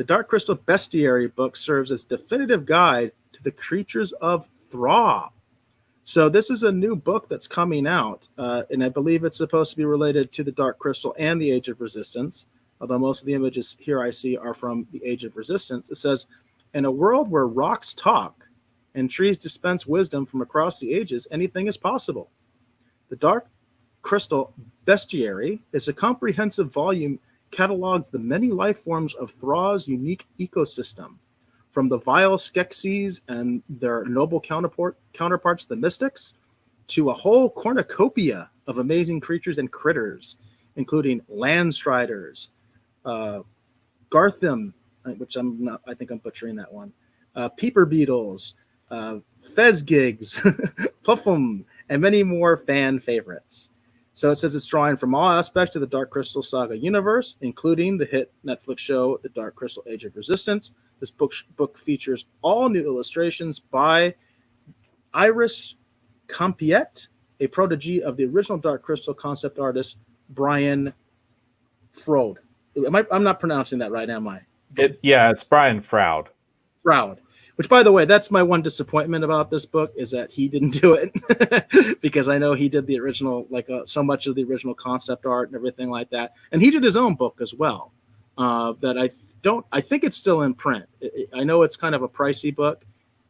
The Dark Crystal Bestiary book serves as definitive guide to the creatures of Thra. So this is a new book that's coming out, and I believe it's supposed to be related to the Dark Crystal and the Age of Resistance, although most of the images here I see are from the Age of Resistance. It says, in a world where rocks talk and trees dispense wisdom from across the ages, anything is possible. The Dark Crystal Bestiary is a comprehensive volume catalogues the many life forms of Thra's unique ecosystem, from the vile Skeksis and their noble counterparts, the Mystics, to a whole cornucopia of amazing creatures and critters, including Landstriders, Garthim, which I think I'm butchering that one, Peeper Beetles, Fezgigs, Puffum, and many more fan favorites. So it says it's drawing from all aspects of the Dark Crystal Saga universe, including the hit Netflix show The Dark Crystal Age of Resistance. This book features all new illustrations by Iris Compiette, a protege of the original Dark Crystal concept artist Brian Froud. I'm not pronouncing that right, am I? It's Brian Froud. Which, by the way, that's my one disappointment about this book, is that he didn't do it, because I know he did the original, so much of the original concept art and everything like that, and he did his own book as well. That I think it's still in print. I know it's kind of a pricey book.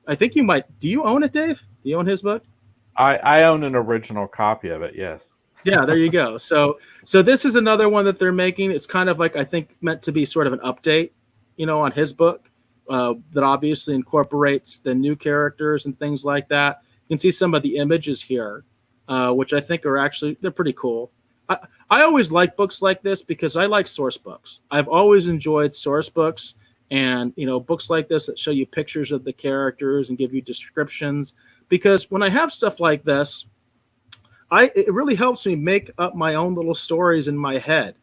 I think you might. Do you own it, Dave? Do you own his book? I own an original copy of it. Yes. Yeah, there you go. So this is another one that they're making. It's kind of like, I think, meant to be sort of an update, on his book. That obviously incorporates the new characters and things like that. You can see some of the images here, which I think they're pretty cool. I always like books like this because I like source books. I've always enjoyed source books and, books like this that show you pictures of the characters and give you descriptions. Because when I have stuff like this, it really helps me make up my own little stories in my head.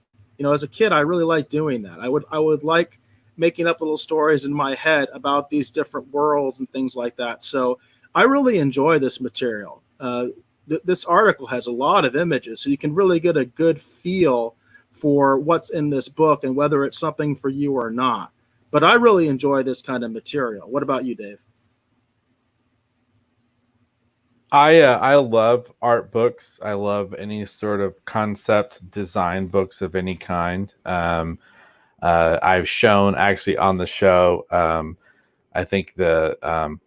As a kid, I really liked doing that. I would like making up little stories in my head about these different worlds and things like that. So I really enjoy this material. This article has a lot of images, so you can really get a good feel for what's in this book and whether it's something for you or not. But I really enjoy this kind of material. What about you, Dave? I love art books. I love any sort of concept design books of any kind. I've shown actually on the show. I think the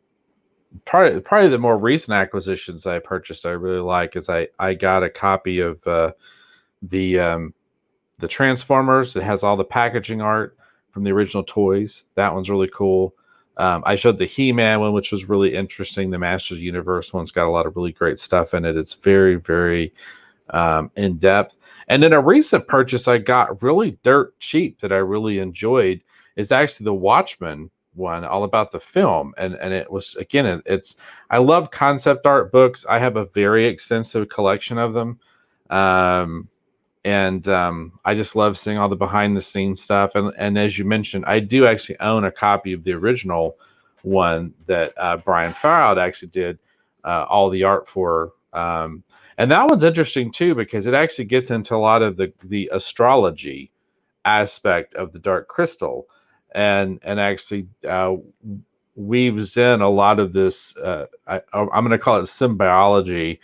probably the more recent acquisitions I purchased I really like is I got a copy of the Transformers. It has all the packaging art from the original toys. That one's really cool. I showed the He-Man one, which was really interesting. The Masters Universe one's got a lot of really great stuff in it. It's very, very in depth. And then a recent purchase I got really dirt cheap that I really enjoyed is actually the Watchmen one, all about the film. And it was, again, I love concept art books. I have a very extensive collection of them. I just love seeing all the behind the scenes stuff. And as you mentioned, I do actually own a copy of the original one that Brian Froud actually did all the art for. And that one's interesting too, because it actually gets into a lot of the astrology aspect of the Dark Crystal, and actually weaves in a lot of this. I'm going to call it symbiology,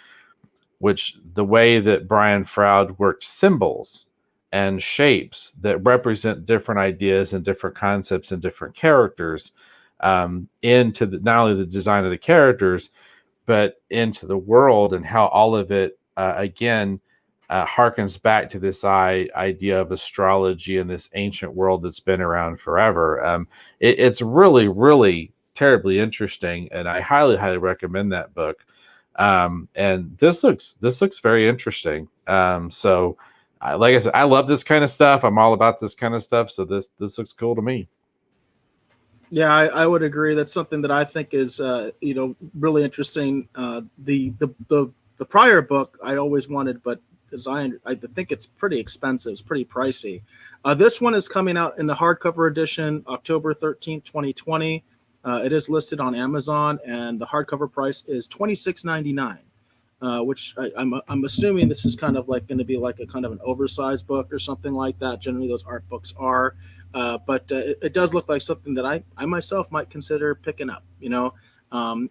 which the way that Brian Froud worked symbols and shapes that represent different ideas and different concepts and different characters into not only the design of the characters, but into the world, and how all of it, again, harkens back to this idea of astrology and this ancient world that's been around forever. It's really, really terribly interesting, and I highly, highly recommend that book. And this looks very interesting. So, like I said, I love this kind of stuff. I'm all about this kind of stuff. So this looks cool to me. Yeah, I would agree. That's something that I think is, really interesting. The prior book I always wanted, but I think it's pretty expensive. It's pretty pricey. This one is coming out in the hardcover edition, October 13th, 2020. It is listed on Amazon, and the hardcover price is $26.99, which I'm assuming this is kind of like going to be like a kind of an oversized book or something like that. Generally, those art books are. but it does look like something that I myself might consider picking up.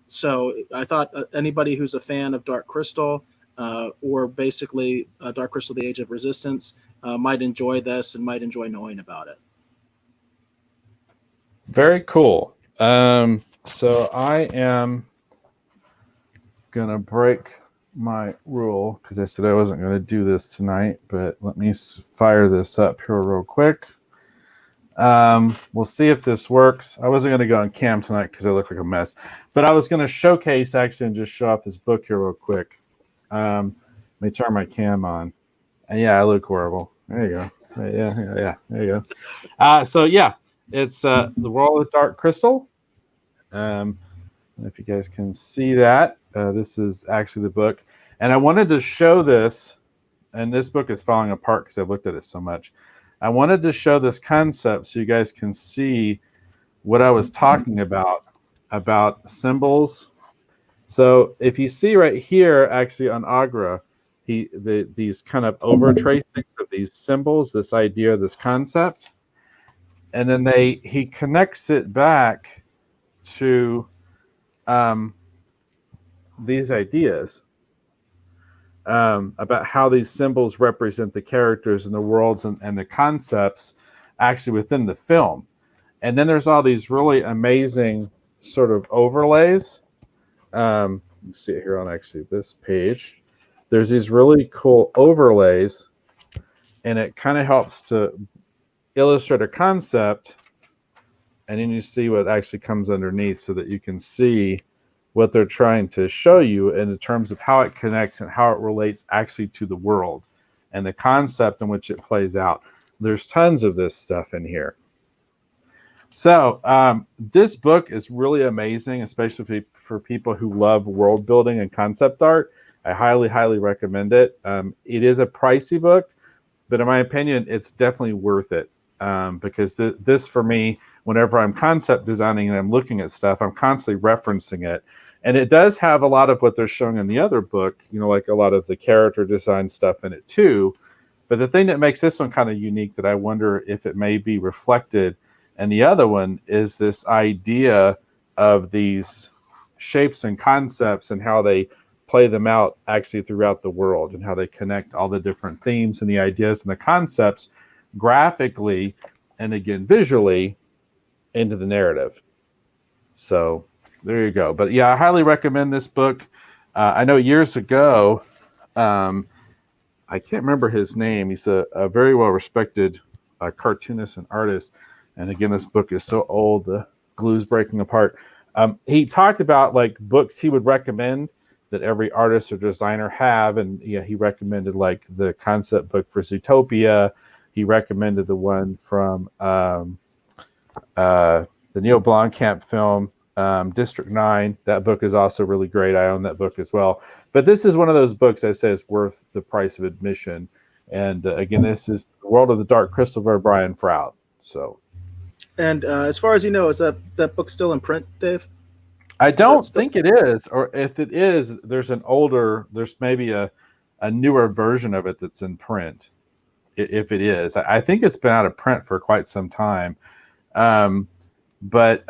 So I thought anybody who's a fan of Dark Crystal, or basically Dark Crystal: The Age of Resistance, might enjoy this and might enjoy knowing about it. Very cool. So I am gonna break my rule because I said I wasn't going to do this tonight, but let me fire this up here real quick. We'll see if this works. I wasn't going to go on cam tonight because I look like a mess, but I was going to showcase actually and just show off this book here real quick. Let me turn my cam on. And yeah, I look horrible. There you go. Yeah. There you go. So yeah, it's The World of Dark Crystal. If you guys can see that, this is actually the book. And I wanted to show this, and this book is falling apart because I've looked at it so much. I wanted to show this concept so you guys can see what I was talking about symbols. So if you see right here, actually on Agra, these kind of over tracings of these symbols, this idea, this concept, and then he connects it back to these ideas about how these symbols represent the characters and the worlds and the concepts actually within the film. And then there's all these really amazing sort of overlays. You see it here on actually this page. There's these really cool overlays, and it kind of helps to illustrate a concept, and then you see what actually comes underneath so that you can see what they're trying to show you in terms of how it connects and how it relates actually to the world and the concept in which it plays out. There's tons of this stuff in here. So this book is really amazing, especially for people who love world building and concept art. I highly, highly recommend it. It is a pricey book, but in my opinion, it's definitely worth it because this for me, whenever I'm concept designing and I'm looking at stuff, I'm constantly referencing it. And it does have a lot of what they're showing in the other book, like a lot of the character design stuff in it too. But the thing that makes this one kind of unique that I wonder if it may be reflected in the other one is this idea of these shapes and concepts and how they play them out actually throughout the world and how they connect all the different themes and the ideas and the concepts graphically and again visually into the narrative. So there you go. But yeah, I highly recommend this book. I know years ago, I can't remember his name. He's a very well-respected cartoonist and artist. And again, this book is so old, the glue's breaking apart. He talked about like books he would recommend that every artist or designer have. And yeah, he recommended like the concept book for Zootopia. He recommended the one from the Neil Blomkamp film, District 9. That book is also really great. I own that book as well. But this is one of those books I say is worth the price of admission. And again, this is The World of the Dark Crystal by Brian Froud. So, and as far as you know, is that book still in print, Dave? I don't think it is, or if it is, there's maybe a newer version of it that's in print. If it is, I think it's been out of print for quite some time. But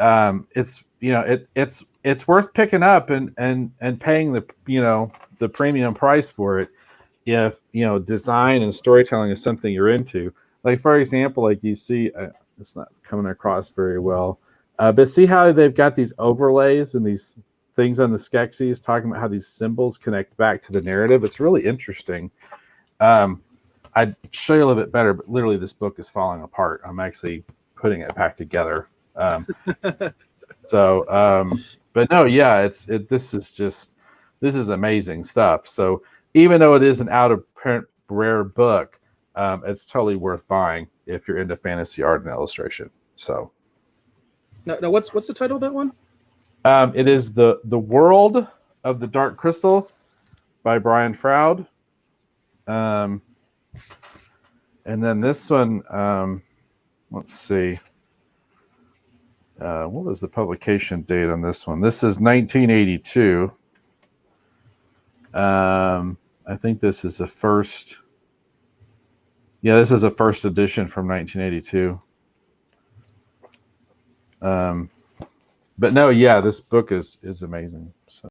it's it's worth picking up and paying the premium price for it if design and storytelling is something you're into. Like for example, like you see, it's not coming across very well, but see how they've got these overlays and these things on the Skeksis talking about how these symbols connect back to the narrative. It's really interesting. I'd show you a little bit better, but literally this book is falling apart. I'm actually putting it back together. But no, yeah, this is amazing stuff. So even though it is an out of print rare book, it's totally worth buying if you're into fantasy art and illustration. So now what's the title of that one? It is the World of the Dark Crystal by Brian Froud. And then this one, let's see. What was the publication date on this one? This is 1982. I think this is the first. Yeah, this is a first edition from 1982. But no, yeah, this book is amazing. So.